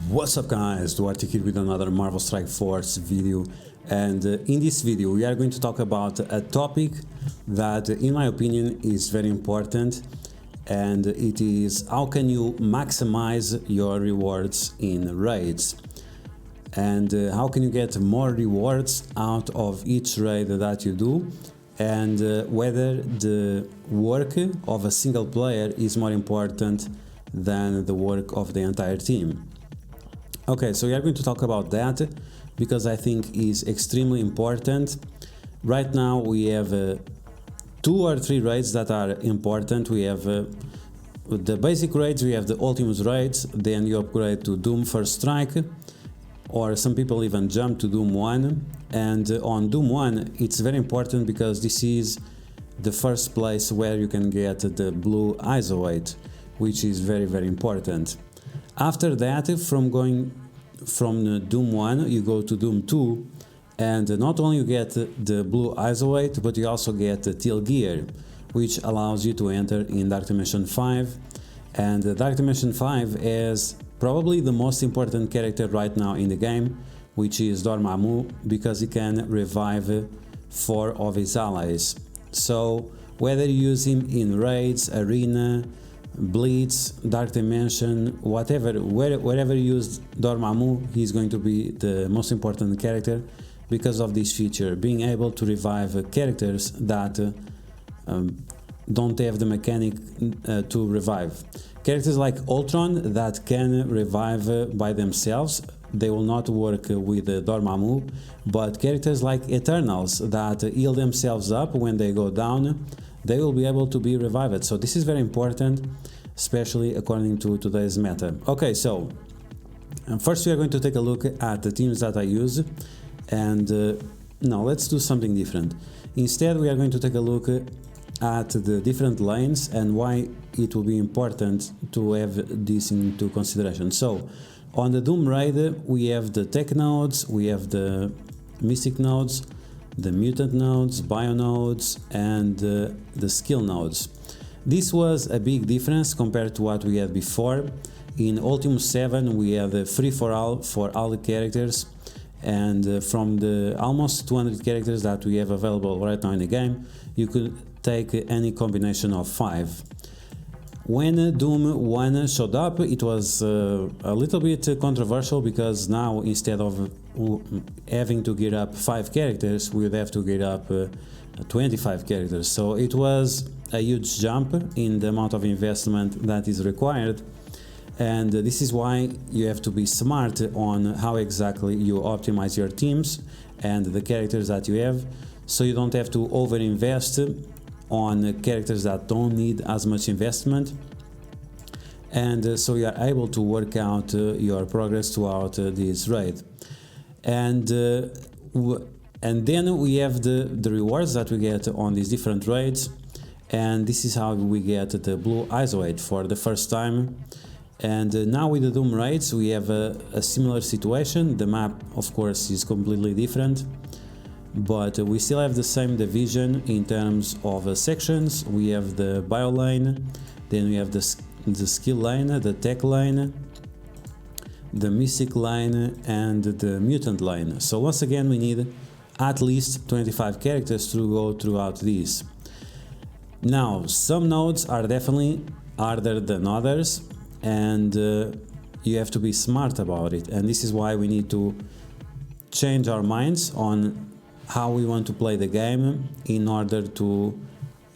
What's up guys, Duarte here with another Marvel Strike Force video, and in this video we are going to talk about a topic that in my opinion is very important, and it is how can you maximize your rewards in raids, and how can you get more rewards out of each raid that you do, and whether the work of a single player is more important than the work of the entire team. Okay, so we are going to talk about that because I think is extremely important. Right now we have 2 or 3 raids that are important. We have the basic raids, we have the Ultimus raids, then you upgrade to Doom First Strike, or some people even jump to Doom 1. And on Doom 1 it's very important because this is the first place where you can get the blue ISO weight, which is very important. After that, from Doom 1 you go to Doom 2, and not only you get the blue ISO weight, but you also get the teal gear, which allows you to enter in Dark Dimension 5. And Dark Dimension 5 is probably the most important character right now in the game, which is Dormammu, because he can revive 4 of his allies. So whether you use him in raids, arena, Blitz, Dark Dimension, wherever you use Dormammu, he's going to be the most important character because of this feature, being able to revive characters that don't have the mechanic to revive. Characters like Ultron that can revive by themselves, they will not work with Dormammu, but characters like Eternals that heal themselves up when they go down, they will be able to be revived. So this is very important, especially according to today's meta. Okay, so first we are going to take a look at the teams that I use, and no, let's do something different. Instead we are going to take a look at the different lanes and why it will be important to have this into consideration. So on the Doom raid we have the tech nodes, we have the mystic nodes, the mutant nodes, bio nodes, and the skill nodes. This was a big difference compared to what we had before. In Ultimus 7 we had a free-for-all for all the characters, and from the almost 200 characters that we have available right now in the game, you could take any combination of 5. When Doom 1 showed up, it was a little bit controversial, because now instead of having to gear up 5 characters, we would have to gear up 25 characters. So it was a huge jump in the amount of investment that is required, and this is why you have to be smart on how exactly you optimize your teams and the characters that you have, so you don't have to overinvest on characters that don't need as much investment, and so you are able to work out your progress throughout this raid. And then we have the rewards that we get on these different raids, and this is how we get the blue ISO weight for the first time. And now with the Doom raids we have a similar situation. The map of course is completely different, but we still have the same division in terms of sections. We have the bio lane, then we have the skill lane, the tech lane, the mystic lane, and the mutant lane. So once again we need at least 25 characters to go throughout these. Now some nodes are definitely harder than others, and you have to be smart about it, and this is why we need to change our minds on how we want to play the game in order to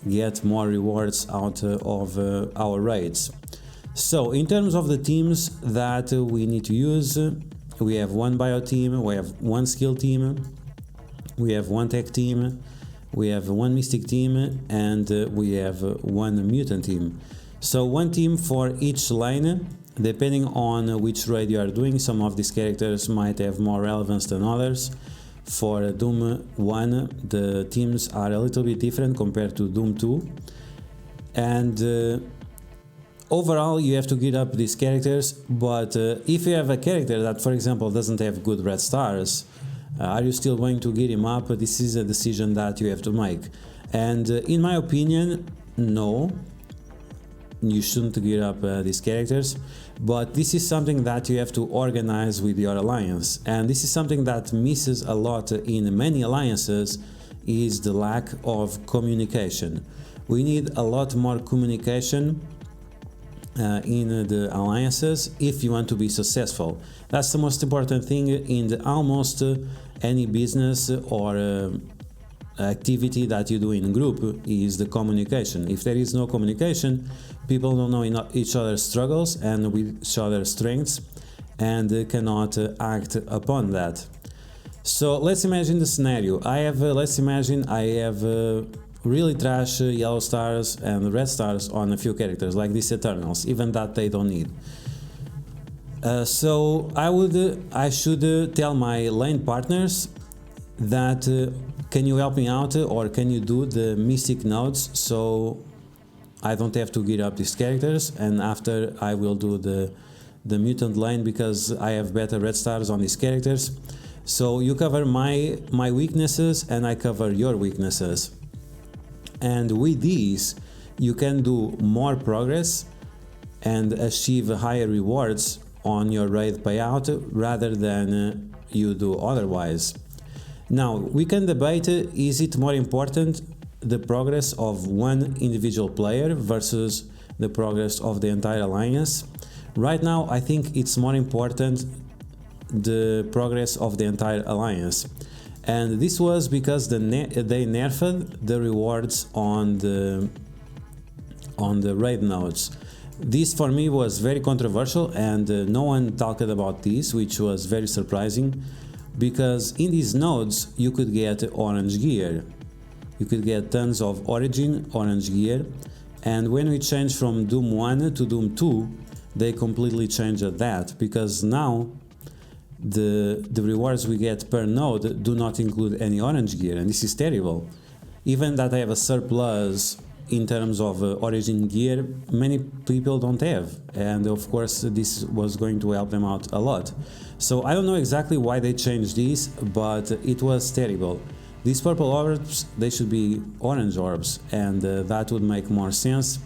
get more rewards out of our raids. So in terms of the teams that we need to use, we have 1 bio team, we have 1 skill team, we have 1 tech team, we have 1 mystic team, and we have 1 mutant team. So 1 team for each lane, depending on which raid you are doing. Some of these characters might have more relevance than others. For Doom 1 the teams are a little bit different compared to Doom 2, and overall you have to gear up these characters. But if you have a character that, for example, doesn't have good red stars, are you still going to gear him up? This is a decision that you have to make, and in my opinion, no. you shouldn't gear up these characters, but this is something that you have to organize with your alliance, and this is something that misses a lot in many alliances, is the lack of communication. We need a lot more communication in the alliances if you want to be successful. That's the most important thing in almost any business or activity that you do in group, is the communication. If there is no communication, people don't know each other's struggles and with each other's strengths, and cannot act upon that. So let's imagine the scenario. Let's imagine I have really trash yellow stars and red stars on a few characters, like these Eternals, even that they don't need. So I should tell my lane partners that can you help me out, or can you do the mystic nodes so I don't have to gear up these characters, and after I will do the mutant lane because I have better red stars on these characters. So you cover my weaknesses and I cover your weaknesses, and with these you can do more progress and achieve higher rewards on your raid payout rather than you do otherwise. Now we can debate, is it more important the progress of one individual player versus the progress of the entire alliance? Right now I think it's more important the progress of the entire alliance, and this was because they nerfed the rewards on the raid nodes. This for me was very controversial, and no one talked about this, which was very surprising, because in these nodes you could get orange gear, you could get tons of origin orange gear, and when we changed from Doom 1 to Doom 2 they completely changed that, because now the rewards we get per node do not include any orange gear, and this is terrible. Even that I have a surplus in terms of origin gear, many people don't have, and of course this was going to help them out a lot. So I don't know exactly why they changed this, but it was terrible. These purple orbs, they should be orange orbs, and that would make more sense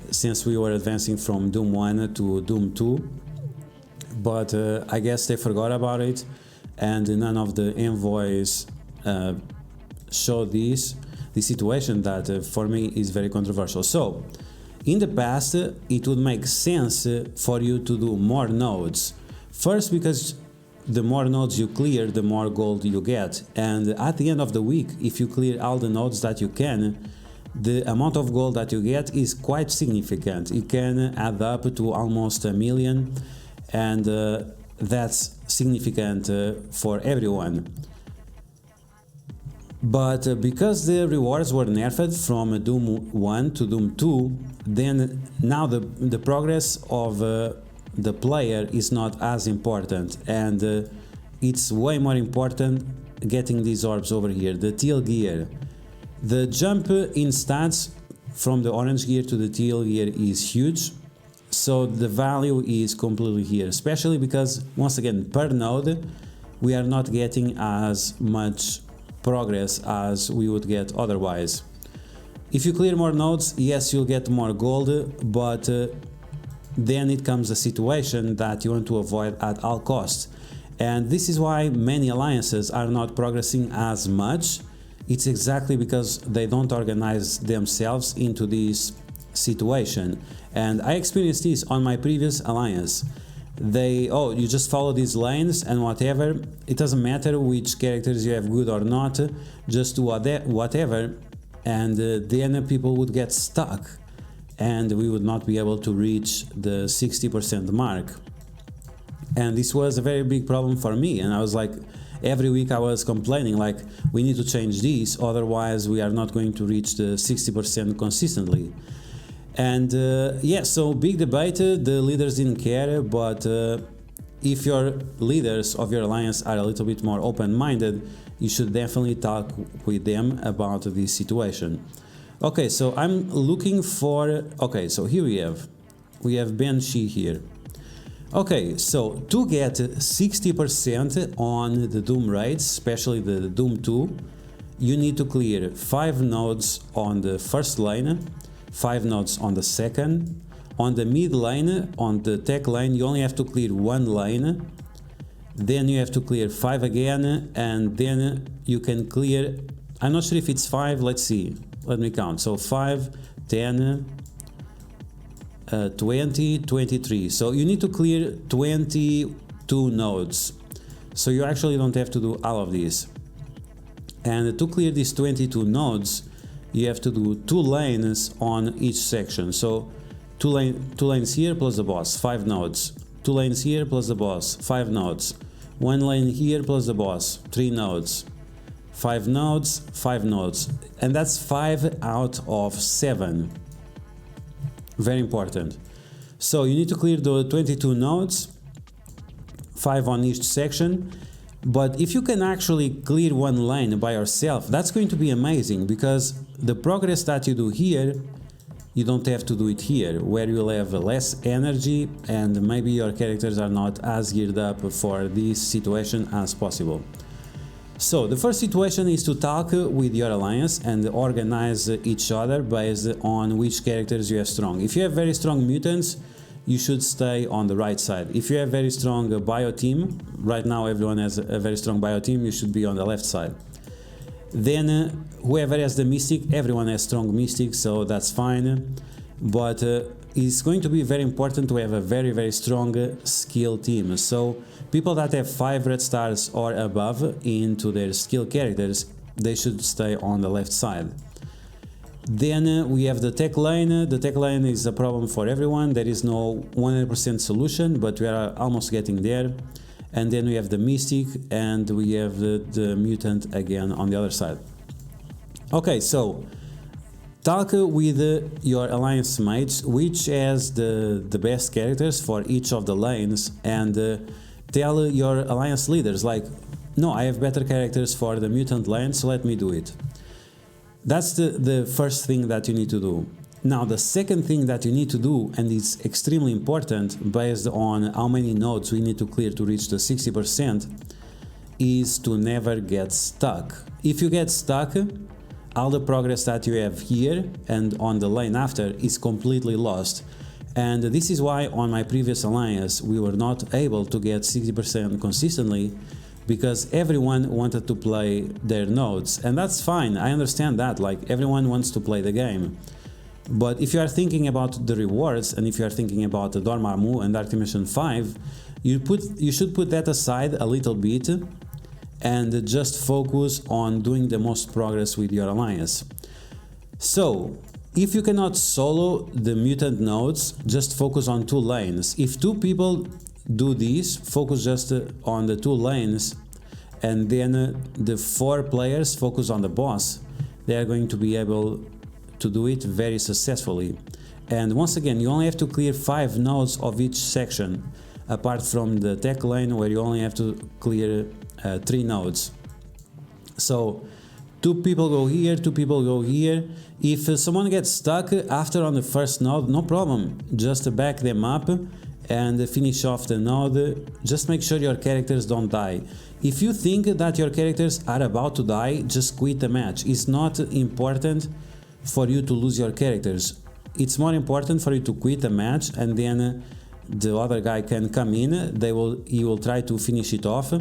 since we were advancing from Doom 1 to Doom 2. But I guess they forgot about it, and none of the envoys showed the situation that for me is very controversial. So in the past it would make sense for you to do more nodes. First, because the more nodes you clear, the more gold you get, and at the end of the week, if you clear all the nodes that you can, the amount of gold that you get is quite significant. It can add up to almost 1 million, and that's significant for everyone. But because the rewards were nerfed from Doom 1 to Doom 2, then now the progress of the player is not as important, and it's way more important getting these orbs over here, the teal gear. The jump in stats from the orange gear to the teal gear is huge, so the value is completely here, especially because, once again, per node we are not getting as much progress as we would get otherwise. If you clear more nodes, yes, you'll get more gold, but then it comes a situation that you want to avoid at all costs, and this is why many alliances are not progressing as much. It's exactly because they don't organize themselves into this situation, and I experienced this on my previous alliance. You just follow these lanes and whatever, it doesn't matter which characters you have good or not, just do whatever, and then people would get stuck and we would not be able to reach the 60% mark. And this was a very big problem for me, and I was like, every week I was complaining, like, we need to change this, otherwise we are not going to reach the 60% consistently. And yeah, so big debate, the leaders didn't care, but if your leaders of your alliance are a little bit more open-minded, you should definitely talk with them about this situation. Okay, so I'm looking for, okay, so here we have Banshee here. Okay, so to get 60% on the Doom raids, especially the Doom 2, you need to clear 5 nodes on the first lane, 5 nodes on the second, On the mid lane, on the tech lane, you only have to clear 1 lane, then you have to clear 5 again, and then you can clear, I'm not sure if it's 5, let's see, let me count. So 5, 10, 20, 23. So you need to clear 22 nodes. So you actually don't have to do all of these. And to clear these 22 nodes, you have to do 2 lanes on each section. So two lanes here plus the boss, 5 nodes. 2 lanes here plus the boss, 5 nodes. 1 lane here plus the boss, 3 nodes. 5 nodes, 5 nodes. And that's 5 out of 7. Very important. So you need to clear the 22 nodes, 5 on each section. But if you can actually clear 1 lane by yourself, that's going to be amazing, because the progress that you do here, you don't have to do it here, where you'll have less energy and maybe your characters are not as geared up for this situation as possible. So the first situation is to talk with your alliance and organize each other based on which characters you have strong. If you have very strong mutants, you should stay on the right side. If you have very strong bio team, right now everyone has a very strong bio team, you should be on the left side. Then whoever has the mystic, everyone has strong mystic, so that's fine. But it's going to be very important to have a very strong skill team. So people that have 5 red stars or above into their skill characters, they should stay on the left side. Then we have the tech lane. The tech lane is a problem for everyone. There is no 100% solution, but we are almost getting there. And then we have the mystic, and we have the mutant again on the other side. Okay, so talk with your alliance mates, which has the best characters for each of the lanes, and tell your alliance leaders like, no, I have better characters for the mutant lane, so let me do it. That's the first thing that you need to do. Now, the second thing that you need to do, and it's extremely important based on how many nodes we need to clear to reach the 60%, is to never get stuck. If you get stuck, all the progress that you have here and on the lane after is completely lost. And this is why on my previous alliance we were not able to get 60% consistently, because everyone wanted to play their nodes, and that's fine, I understand that, like everyone wants to play the game. But if you are thinking about the rewards, and if you are thinking about the Dormammu and Dark Dimension 5, you should put that aside a little bit and just focus on doing the most progress with your alliance. So if you cannot solo the mutant nodes, just focus on 2 lanes. If 2 people do this, focus just on the 2 lanes, and then the 4 players focus on the boss. They are going to be able to do it very successfully. And once again, you only have to clear 5 nodes of each section, apart from the tech lane where you only have to clear 3 nodes. So 2 people go here, 2 people go here. If someone gets stuck after on the first node, no problem, just back them up and finish off the node. Just make sure your characters don't die. If you think that your characters are about to die, just quit the match. It's not important for you to lose your characters. It's more important for you to quit the match, and then the other guy can come in, he will try to finish it off,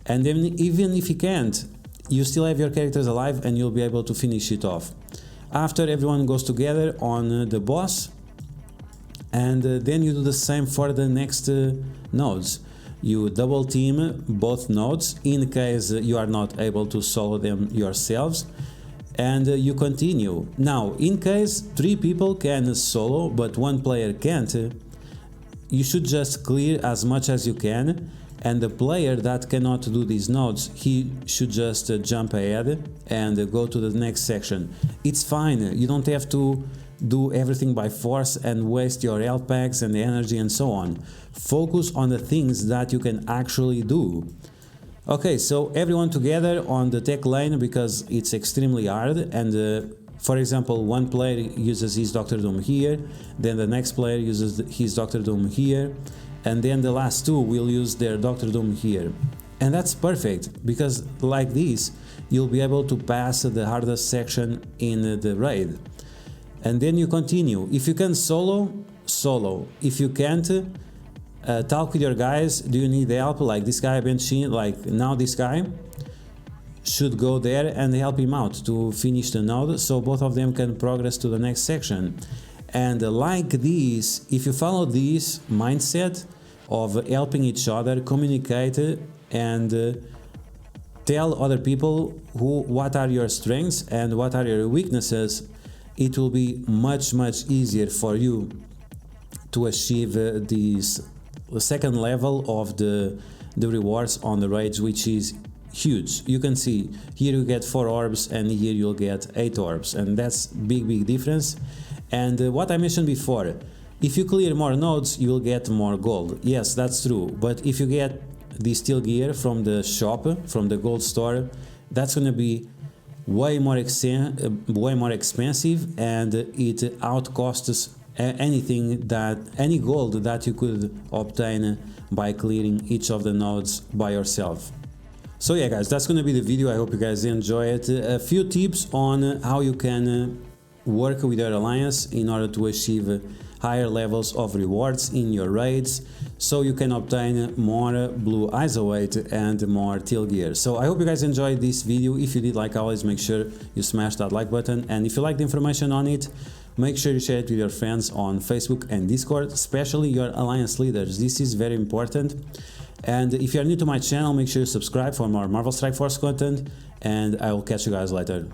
and then even if he can't, you still have your characters alive and you'll be able to finish it off. After, everyone goes together on the boss, and then you do the same for the next nodes. You double team both nodes in case you are not able to solo them yourselves, and you continue. Now, in case 3 people can solo but 1 player can't, you should just clear as much as you can, and the player that cannot do these nodes, he should just jump ahead and go to the next section. It's fine, you don't have to do everything by force and waste your health packs and energy and so on. Focus on the things that you can actually do. Okay, so everyone together on the tech lane, because it's extremely hard, and for example, 1 player uses his Doctor Doom here, then the next player uses his Doctor Doom here, and then the last 2 will use their Doctor Doom here. And that's perfect, because like this, you'll be able to pass the hardest section in the raid. And then you continue. If you can solo, solo. If you can't, talk with your guys. Do you need help? Like this guy benching, like now this guy should go there and help him out to finish the node, so both of them can progress to the next section. And like this, if you follow this mindset of helping each other, communicate and tell other people what are your strengths and what are your weaknesses, it will be much easier for you to achieve this second level of the rewards on the raids, which is huge. You can see here you get 4 orbs and here you'll get 8 orbs, and that's big difference. And what I mentioned before, if you clear more nodes you will get more gold. Yes, that's true, but if you get the steel gear from the shop, from the gold store, that's gonna be way more expensive, and it outcosts any gold that you could obtain by clearing each of the nodes by yourself. So yeah guys, that's gonna be the video. I hope you guys enjoy it. A few tips on how you can work with your alliance in order to achieve higher levels of rewards in your raids, so you can obtain more blue isolate and more teal gear. So I hope you guys enjoyed this video. If you did, like always, make sure you smash that like button, and if you like the information on it, make sure you share it with your friends on Facebook and Discord, especially your alliance leaders. This is very important. And if you are new to my channel, make sure you subscribe for more Marvel Strike Force content, and I will catch you guys later.